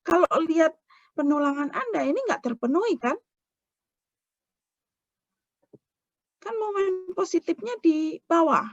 Kalau lihat penulangan Anda ini nggak terpenuhi kan? Kan momen positifnya di bawah,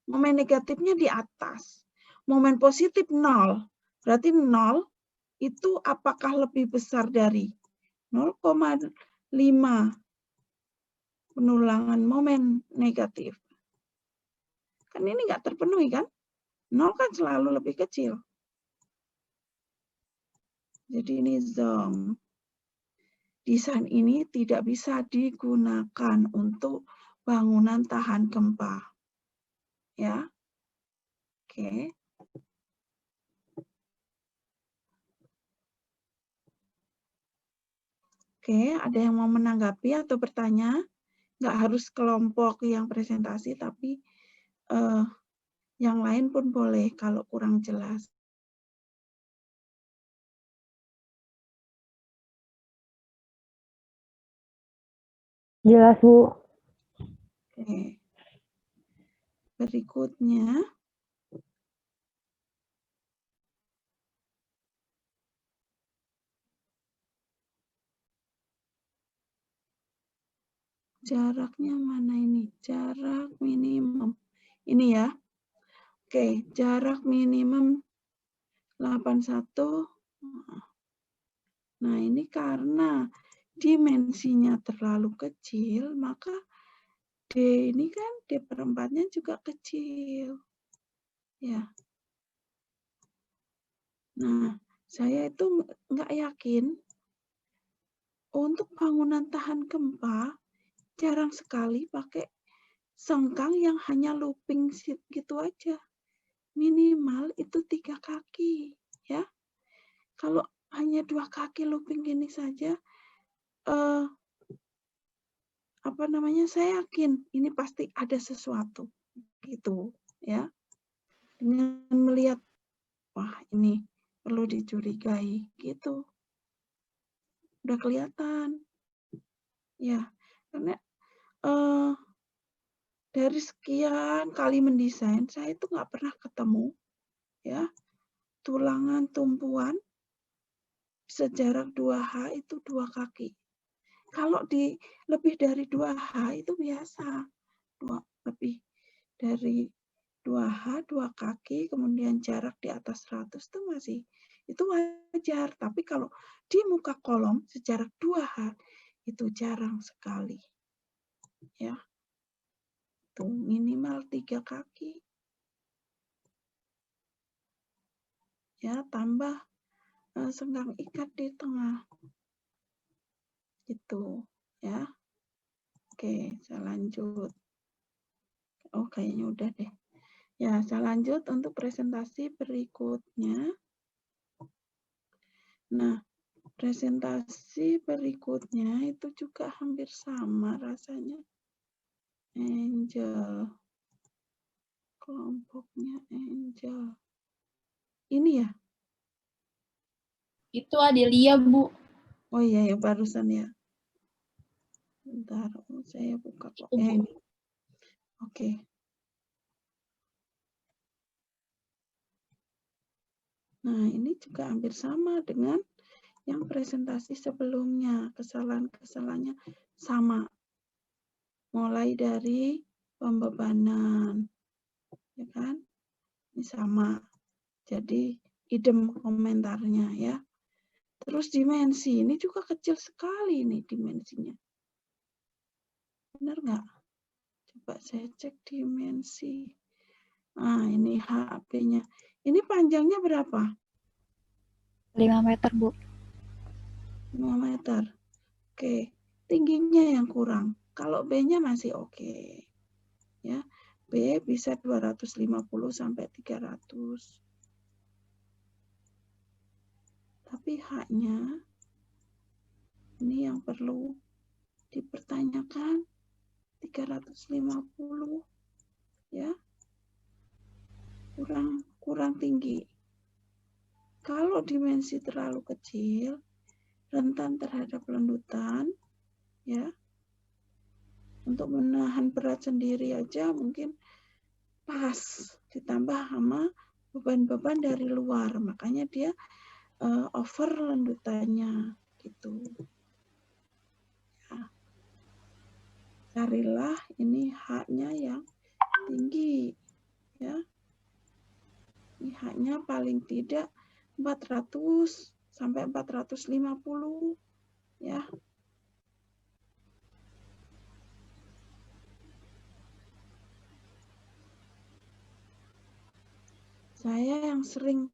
momen negatifnya di atas. Momen positif 0, berarti 0 itu apakah lebih besar dari 0,5 penulangan momen negatif? Kan ini nggak terpenuhi kan? 0 kan selalu lebih kecil. Jadi ini zong. Desain ini tidak bisa digunakan untuk bangunan tahan gempa. Ya. Oke. Oke, ada yang mau menanggapi atau bertanya? Nggak harus kelompok yang presentasi, tapi yang lain pun boleh kalau kurang jelas. Jelas, Bu. Oke. Berikutnya. Jaraknya mana ini? Jarak minimum. Ini ya. Oke, jarak minimum 81. Nah, ini karena dimensinya terlalu kecil, maka D ini kan D/4-nya juga kecil. Ya. Nah, saya itu nggak yakin untuk bangunan tahan gempa jarang sekali pakai sengkang yang hanya looping gitu aja. Minimal itu 3 kaki, ya. Kalau hanya 2 kaki looping gini saja, saya yakin ini pasti ada sesuatu, gitu, ya. Dengan melihat, wah ini perlu dicurigai, gitu. Udah kelihatan, ya. Karena dari sekian kali mendesain, saya itu nggak pernah ketemu, ya, tulangan tumpuan sejarak 2H itu 2 kaki. Kalau di lebih dari 2H itu biasa. Lebih dari 2H, 2 kaki, kemudian jarak di atas 100 itu masih, itu wajar. Tapi kalau di muka kolom sejarak 2H itu jarang sekali. Ya. Itu minimal 3 kaki. Ya, tambah senggang ikat di tengah. Itu, ya. Oke, saya lanjut. Oh, kayaknya udah deh. Ya, saya lanjut untuk presentasi berikutnya. Nah, presentasi berikutnya itu juga hampir sama rasanya. Angel. Kelompoknya Angel. Ini ya? Itu Adelia, Bu. Oh iya, ya barusan ya. Bentar, saya buka kok. Ini. Oke. Nah, ini juga hampir sama dengan yang presentasi sebelumnya. Kesalahan-kesalahannya sama. Mulai dari pembebanan. Ya kan? Ini sama. Jadi, idem komentarnya ya. Terus dimensi, ini juga kecil sekali nih dimensinya. Benar nggak? Coba saya cek dimensi. Nah, ini HAP-nya. Ini panjangnya berapa? 5 meter, Bu. 5 meter. Oke, tingginya yang kurang. Kalau B-nya masih oke. Ya, B bisa 250 sampai 300. Tapi H-nya ini yang perlu dipertanyakan 350 ya. Kurang tinggi. Kalau dimensi terlalu kecil, rentan terhadap lendutan ya. Untuk menahan berat sendiri aja mungkin pas, ditambah sama beban-beban dari luar. Makanya dia over lanjutannya gitu. Ya. Carilah ini H-nya yang tinggi ya. Ini H-nya paling tidak 400 sampai 450 ya. Saya yang sering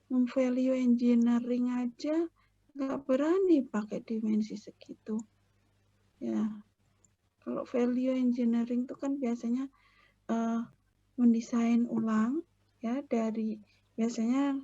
value engineering aja nggak berani pakai dimensi segitu. Ya, kalau value engineering itu kan biasanya mendesain ulang ya dari biasanya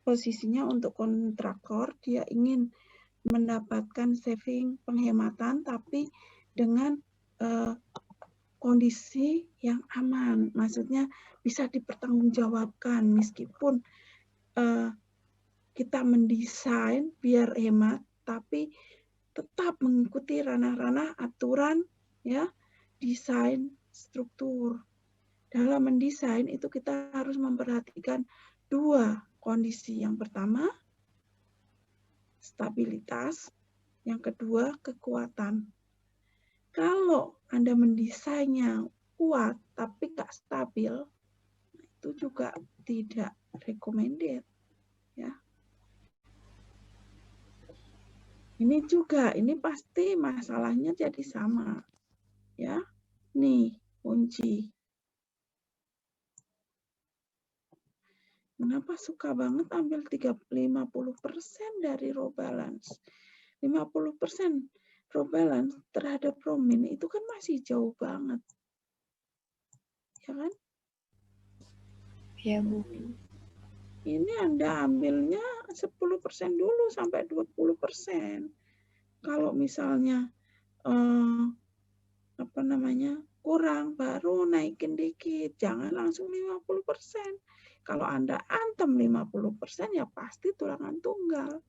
posisinya untuk kontraktor dia ingin mendapatkan saving penghematan tapi dengan kondisi yang aman, maksudnya bisa dipertanggungjawabkan meskipun kita mendesain biar hemat, tapi tetap mengikuti ranah-ranah aturan ya desain struktur. Dalam mendesain itu kita harus memperhatikan dua kondisi. Yang pertama stabilitas, yang kedua kekuatan. Kalau Anda mendesainnya kuat tapi nggak stabil, itu juga tidak recommended ya. Ini juga, ini pasti masalahnya jadi sama ya. Nih kunci. Kenapa suka banget ambil 50% dari raw balance? 50% raw balance terhadap raw min itu kan masih jauh banget. Ya kan? Iya, Bu. Ini Anda ambilnya 10% dulu sampai 20%. Kalau misalnya kurang, baru naikin dikit. Jangan langsung 50%. Kalau Anda antem 50% ya pasti tulangan tunggal.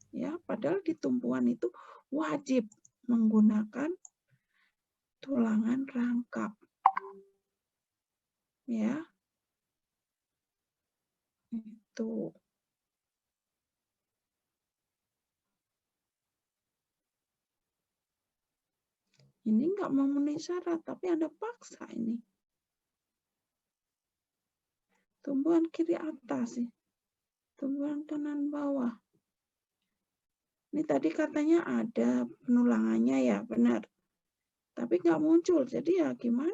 Ya, padahal di tumpuan itu wajib menggunakan tulangan rangkap. Ya. Itu. Ini nggak memenuhi syarat, tapi Anda paksa ini. Tumbuhan kiri atas sih. Tumbuhan kanan bawah. Ini tadi katanya ada penulangannya ya, benar. Tapi nggak muncul, jadi ya gimana?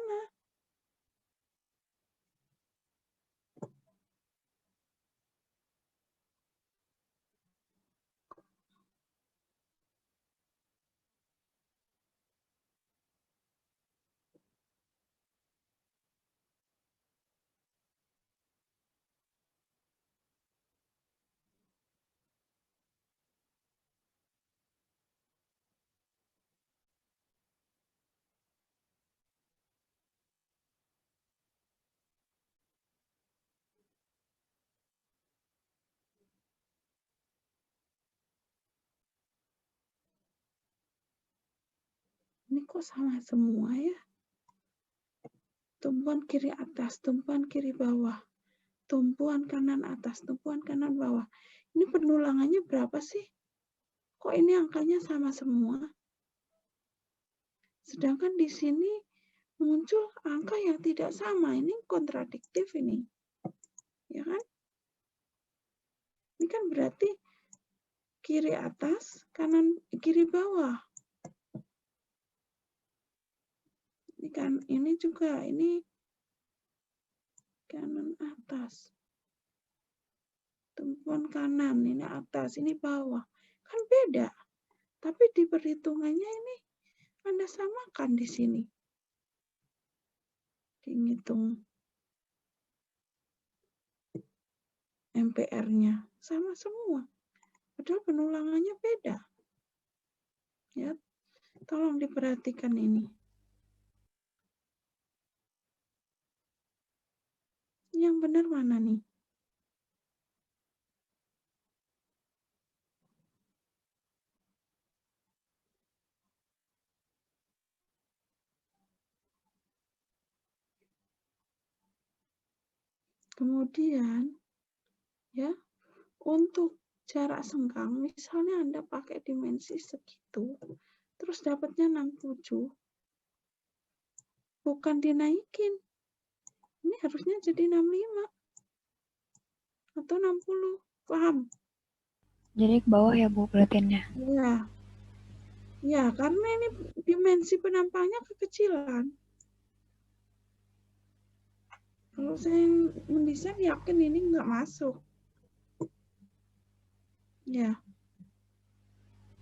Ini kok sama semua ya? Tumpuan kiri atas, tumpuan kiri bawah, tumpuan kanan atas, tumpuan kanan bawah. Ini penulangannya berapa sih? Kok ini angkanya sama semua? Sedangkan di sini muncul angka yang tidak sama. Ini kontradiktif ini. Ya kan? Ini kan berarti kiri atas, kanan kiri bawah. Ini kan ini juga ini kanan atas. Tumpuan kanan ini atas, ini bawah. Kan beda. Tapi di perhitungannya ini Anda samakan di sini. Dihitung MPR-nya sama semua. Padahal penulangannya beda. Ya, tolong diperhatikan ini. Yang benar mana nih? Kemudian, ya, untuk jarak senggang, misalnya Anda pakai dimensi segitu, terus dapatnya 67, bukan dinaikin. Ini harusnya jadi 65 atau 60, paham? Jadi ke bawah ya Bu berartinya. Iya. Ya, karena ini dimensi penampangnya kekecilan. Kalau saya mendesain yakin ini nggak masuk. Ya,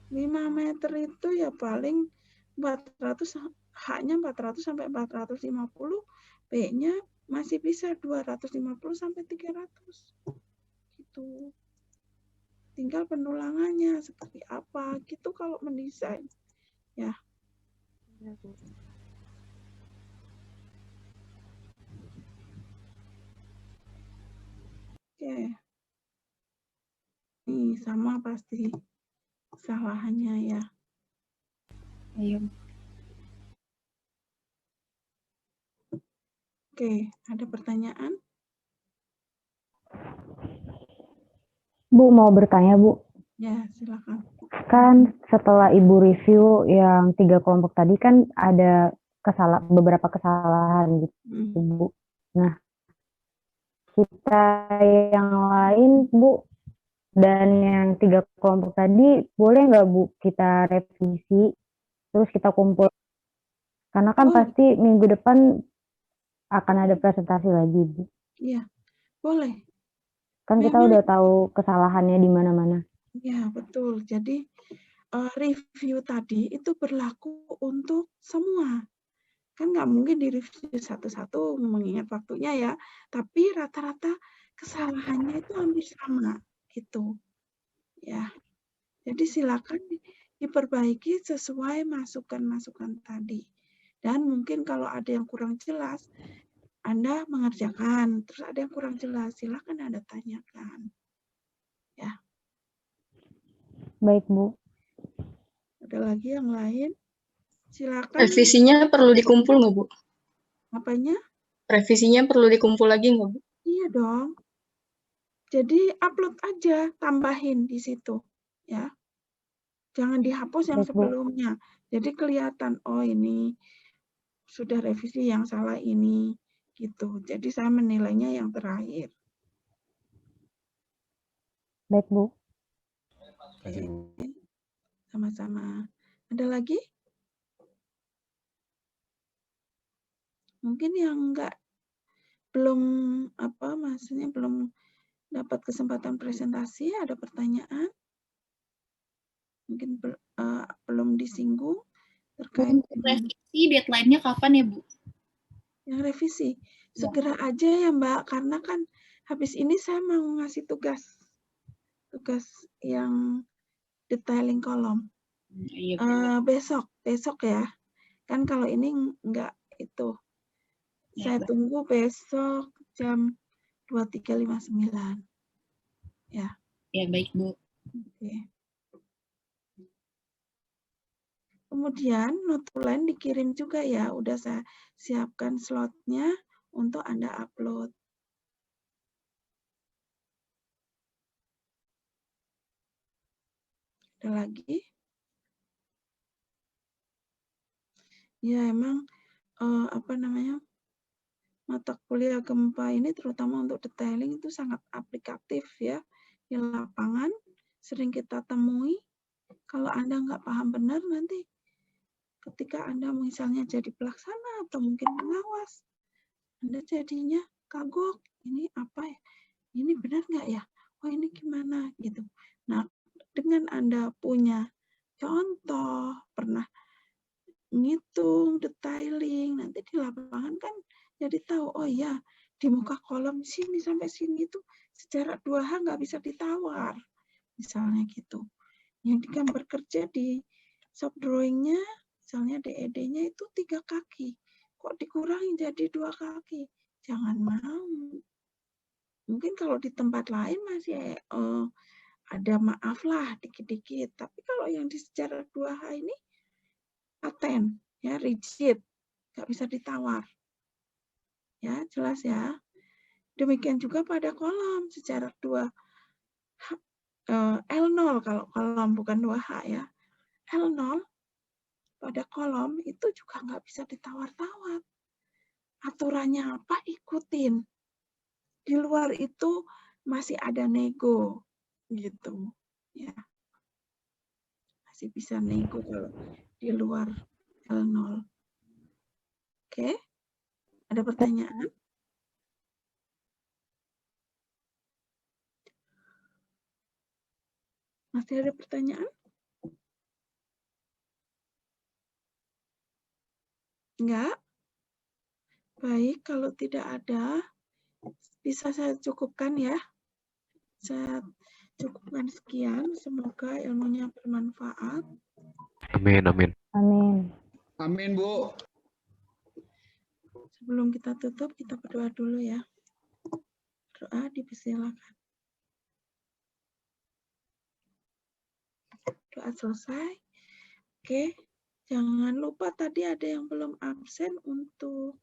5 meter itu ya paling 400, H-nya 400 sampai 450, B-nya masih bisa 250 sampai 300. Gitu. Tinggal penulangannya seperti apa gitu kalau mendesain. Ya. Oke. Nih, sama pasti kesalahannya ya. Iya. Oke, ada pertanyaan? Bu mau bertanya Bu. Ya, silakan. Kan setelah Ibu review yang 3 kelompok tadi kan ada beberapa kesalahan gitu Bu. Nah, kita yang lain Bu dan yang 3 kelompok tadi boleh nggak Bu kita revisi terus kita kumpul? Karena kan pasti minggu depan akan ada presentasi lagi Bu. Iya, boleh. Kan kita udah tahu kesalahannya di mana-mana. Ya, betul. Jadi review tadi itu berlaku untuk semua. Kan nggak mungkin direview satu-satu mengingat waktunya ya, tapi rata-rata kesalahannya itu hampir sama gitu. Ya. Jadi silakan diperbaiki sesuai masukan-masukan tadi. Dan mungkin kalau ada yang kurang jelas, Anda mengerjakan, terus ada yang kurang jelas, silakan Anda tanyakan. Ya. Baik, Bu. Ada lagi yang lain? Silakan. Revisinya perlu dikumpul nggak, Bu? Apanya? Revisinya perlu dikumpul lagi nggak, Bu? Iya dong. Jadi upload aja, tambahin di situ, ya. Jangan dihapus yang sebelumnya. Jadi kelihatan, oh ini sudah revisi yang salah ini, gitu. Jadi saya menilainya yang terakhir. Baik, Bu. Oke. Sama-sama. Ada lagi? Mungkin yang maksudnya belum dapat kesempatan presentasi, ada pertanyaan? Mungkin belum disinggung terkait dengan revisi, deadline-nya kapan ya, Bu? yang revisi. Segera aja ya, Mbak, karena kan habis ini saya mau ngasih tugas yang detailing kolom. Iya, besok ya. Kan kalau ini enggak itu. Saya tunggu besok jam 23.59. Ya. Ya, baik, Bu. Oke. Kemudian notulen dikirim juga ya. Udah saya siapkan slotnya untuk Anda upload. Ada lagi? Ya emang mata kuliah gempa ini terutama untuk detailing itu sangat aplikatif ya. Di lapangan sering kita temui. Kalau Anda nggak paham benar nanti ketika Anda misalnya jadi pelaksana atau mungkin pengawas, Anda jadinya kagok. Ini apa ya? Ini benar nggak ya? Oh ini gimana gitu. Nah dengan Anda punya contoh, pernah ngitung, detailing, nanti di lapangan kan jadi tahu, oh ya di muka kolom sini sampai sini itu secara 2H nggak bisa ditawar. Misalnya gitu. Yang digambar kerja di shop drawing-nya, misalnya DED-nya itu 3 kaki. Kok dikurangi jadi 2 kaki? Jangan mau. Mungkin kalau di tempat lain masih ada maaf lah dikit-dikit. Tapi kalau yang di secara 2H ini paten, ya rigid, nggak bisa ditawar. Ya, jelas ya. Demikian juga pada kolom secara L0 kalau kolom bukan 2H ya. L0 pada kolom itu juga nggak bisa ditawar-tawar. Aturannya apa, ikutin. Di luar itu masih ada nego gitu ya. Masih bisa nego kalau di luar L0. Oke. Ada pertanyaan? Masih ada pertanyaan? Enggak? Baik, kalau tidak ada, bisa saya cukupkan ya. Saya cukupkan sekian. Semoga ilmunya bermanfaat. Amin, amin. Amin. Amin, Bu. Sebelum kita tutup, kita berdoa dulu ya. Doa dipersilakan. Doa selesai. Oke, jangan lupa tadi ada yang belum absen untuk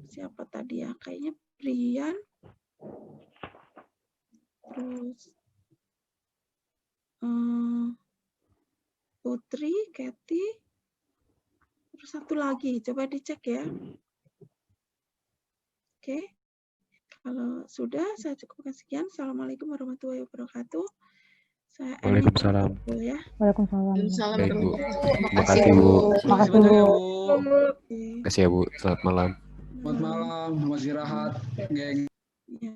siapa tadi ya? Kayaknya Brian. Terus Putri, Kathy. Terus satu lagi, coba dicek ya. Oke. Kalau sudah, saya cukupkan sekian. Assalamualaikum warahmatullahi wabarakatuh. Saya Waalaikumsalam. ya. Waalaikumsalam. Waalaikumsalam Baik, Bu. warahmatullahi Terima kasih, Bu. Terima kasih, banyak Bu. ya, Bu. Oke. Terima kasih ya, Bu. Selamat malam. Selamat malam, selamat istirahat, geng. Ya.